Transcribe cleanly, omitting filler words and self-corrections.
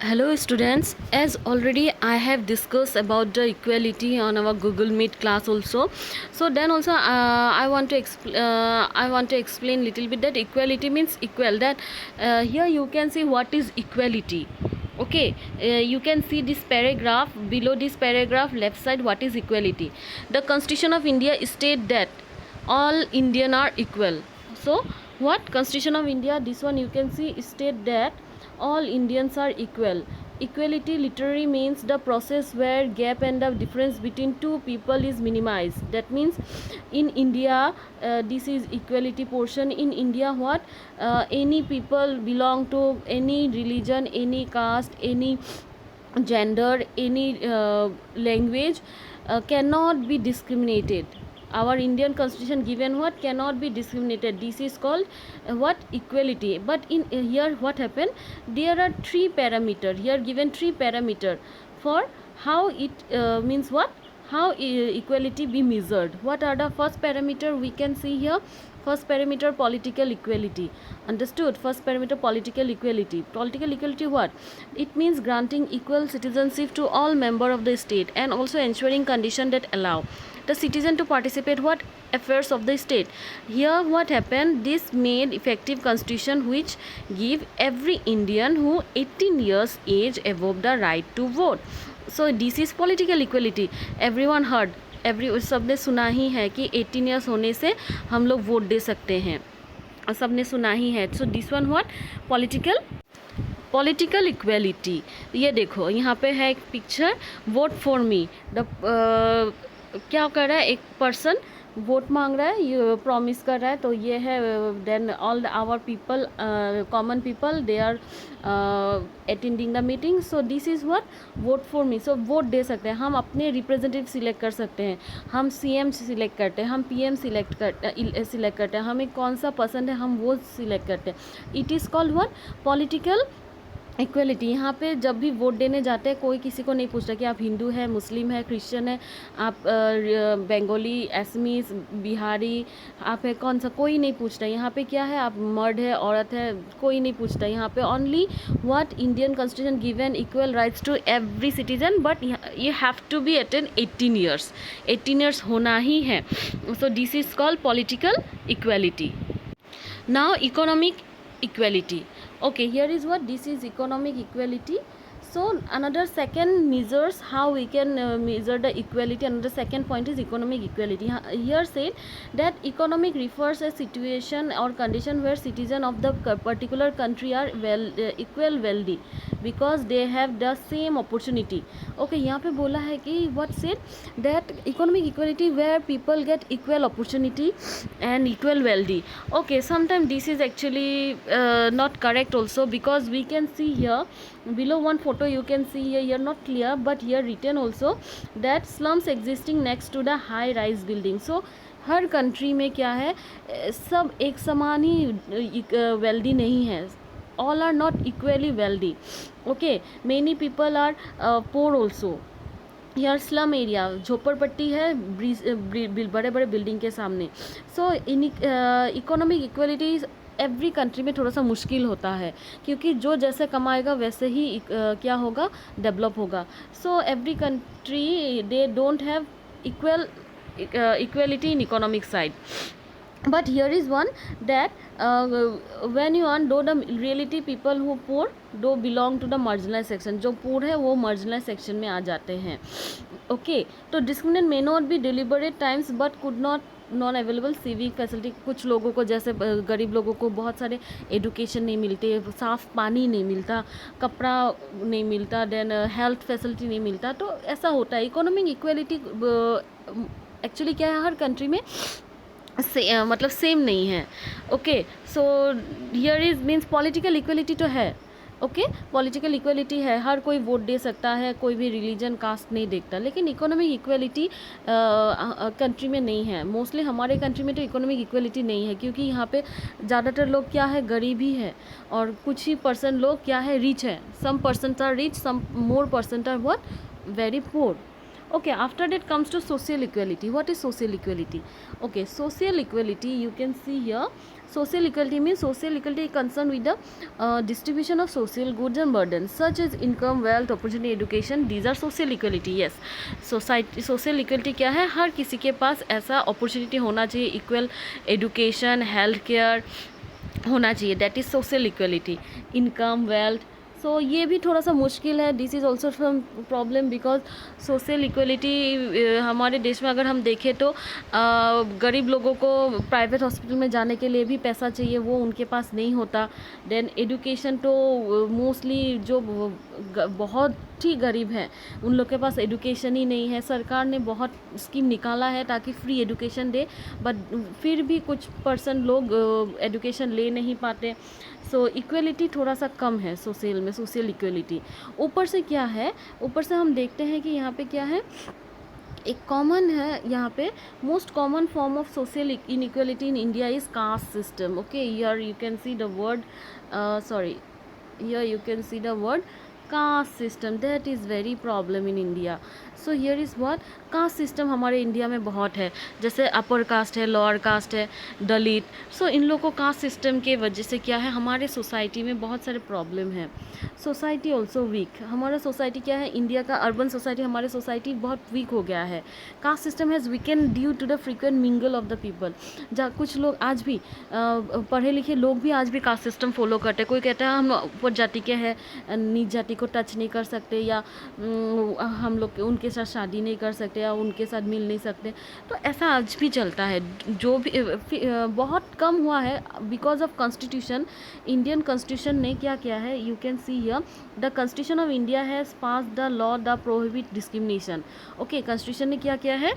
Hello students, as already I have discussed about the equality on our Google Meet class also. So then also I want to explain little bit that equality means equal. That here you can see what is equality. Okay, you can see this paragraph, below this paragraph left side, what is equality. The Constitution of India state that all Indian are equal. So what Constitution of India, this one you can see state that all Indians are equal. Equality literally means the process where gap and the difference between two people is minimized. That means in India, this is equality portion. In India, what any people belong to any religion, any caste, any gender, any language cannot be discriminated. Our Indian constitution given what cannot be discriminated. This is called what equality. But in here what happened, there are three parameter here, given three parameter for how it means what, how equality be measured. What are the first parameter we can see here? First parameter, political equality. Understood? First parameter, political equality. Political equality what? It means granting equal citizenship to all member of the state and also ensuring condition that allow the citizen to participate what affairs of the state. Here what happened, this made effective constitution which give every Indian who 18 years age above the right to vote. So this is political equality. Everyone heard, सबने सुना ही है कि 18 years होने से हम लोग vote दे सकते हैं, सबने सुना ही है. So this one what, political equality. ये देखो यहाँ पे है एक picture, vote for me. The क्या कर रहा है, एक पर्सन वोट मांग रहा है, ये प्रॉमिस कर रहा है. तो ये है then all our people, common people, they are attending the meeting. So this is what, vote for me. So vote दे सकते हैं हम, अपने रिप्रेजेंटेटिव सिलेक्ट कर सकते हैं, हम सीएम सिलेक्ट करते हैं, हम पीएम सिलेक्ट करते हैं, हमें कौन सा पसंद है हम वो सिलेक्ट करते हैं. It is called what, political equality. यहाँ पे जब भी वोट देने जाते हैं कोई किसी को नहीं पूछता कि आप हिंदू है, मुस्लिम है, क्रिश्चियन है, आप बंगाली, असमीज, बिहारी, आप है कौन सा, कोई नहीं पूछता. यहाँ पे क्या है, आप मर्द है, औरत है, कोई नहीं पूछता. यहाँ पे only what, Indian constitution given equal rights to every citizen, but you have to be attain 18 years. 18 years होना ही है. So this is called political equality. Now economic equality. Okay, here is what, this is economic equality. So another second measures how we can measure the equality. Another second point is economic equality. Here said that economic refers a situation or condition where citizen of the particular country are equal wealthy because they have the same opportunity. Okay, यहाँ पे बोला है कि what said that economic equality where people get equal opportunity and equal wealthy. Okay, sometimes this is actually not correct also, because we can see here below one photo, you can see here not clear but here written also that slums existing next to the high rise building. So her country में क्या है, सब एक समान ही wealthy नहीं है. all are not equally wealthy. Okay, many people are poor also. यहाँ slum area, झोपड़पट्टी है बड़े बड़े बिल्डिंग के सामने. So in economic equality every country में थोड़ा सा मुश्किल होता है, क्योंकि जो जैसे कमाएगा वैसे ही क्या होगा, डेवलप होगा. So every country they don't have equality in economic side. But here is one that when you earn, though the reality people who poor do belong to the marginalized section. जो poor है वो marginalized section में आ जाते हैं. Okay, तो discriminant may not be deliberate times but could not non available civic facility. कुछ लोगों को, जैसे गरीब लोगों को बहुत सारे एजुकेशन नहीं मिलते, साफ़ पानी नहीं मिलता, कपड़ा नहीं मिलता, देन हेल्थ फैसिलिटी नहीं मिलता. तो ऐसा होता है. इकोनॉमिक इक्वलिटी एक्चुअली क्या है, हर कंट्री में मतलब सेम नहीं है. Okay, so here is means political equality तो है. ओके, पॉलिटिकल इक्वलिटी है, हर कोई वोट दे सकता है, कोई भी रिलीजन कास्ट नहीं देखता. लेकिन इकोनॉमिक इक्वलिटी कंट्री में नहीं है. मोस्टली हमारे कंट्री में तो इकोनॉमिक इक्वलिटी नहीं है, क्योंकि यहाँ पे ज़्यादातर लोग क्या है, गरीब ही है, और कुछ ही परसेंट लोग क्या है, रिच है. Some percent are rich, some more percent are what, very poor. Okay, after that comes to social equality. What is social equality? Okay, social equality, you can see here, social equality means social equality concerned with the distribution of social goods and burdens such as income, wealth, opportunity, education. These are social equality. Yes, society social equality क्या है, हर किसी के पास ऐसा opportunity होना चाहिए, equal education, health care होना चाहिए, that is social equality. Income, wealth, so ये भी थोड़ा सा मुश्किल है, this is also some problem because social equality हमारे देश में अगर हम देखें तो गरीब लोगों को प्राइवेट हॉस्पिटल में जाने के लिए भी पैसा चाहिए, वो उनके पास नहीं होता। देन एजुकेशन तो मोस्टली जो बहुत ही गरीब हैं उन लोग के पास एजुकेशन ही नहीं है। सरकार ने बहुत स्कीम निकाला है ताकि फ्री एजुकेशन दे, बट फिर भी कुछ परसेंट लोग एजुकेशन ले नहीं पाते। सो इक्वलिटी थोड़ा सा कम है सोशल में, सोशल इक्वलिटी। ऊपर से क्या है, ऊपर से हम देखते हैं कि यहाँ पे क्या है, एक कॉमन है यहाँ पे, most common form of social inequality in India is caste system. Okay, here you can see the word here you can see the word caste system, that is very problem in India. So here is what caste system हमारे India में बहुत है, जैसे upper caste है, lower caste है, दलित। सो इन लोगों को caste system के वजह से क्या है, हमारे सोसाइटी में बहुत सारे प्रॉब्लम है। सोसाइटी ऑल्सो वीक, हमारा सोसाइटी क्या है, इंडिया का अर्बन सोसाइटी, हमारे सोसाइटी बहुत वीक हो गया है। Caste system has weaken due to the frequent mingle of the people. जहाँ कुछ लोग आज भी पढ़े लिखे लोग भी आज भी कास्ट सिस्टम फॉलो करते हैं। कोई कहता है हम ऊपर जाति के हैं, नीच जाति को टच नहीं कर सकते, या हम लोग उनके साथ शादी नहीं कर सकते, या उनके साथ मिल नहीं सकते। तो ऐसा आज भी चलता है, जो भी बहुत कम हुआ है because of constitution. Indian constitution ने क्या किया है, you can see here the constitution of India has pass the law the prohibit discrimination. Okay, constitution ने क्या किया है,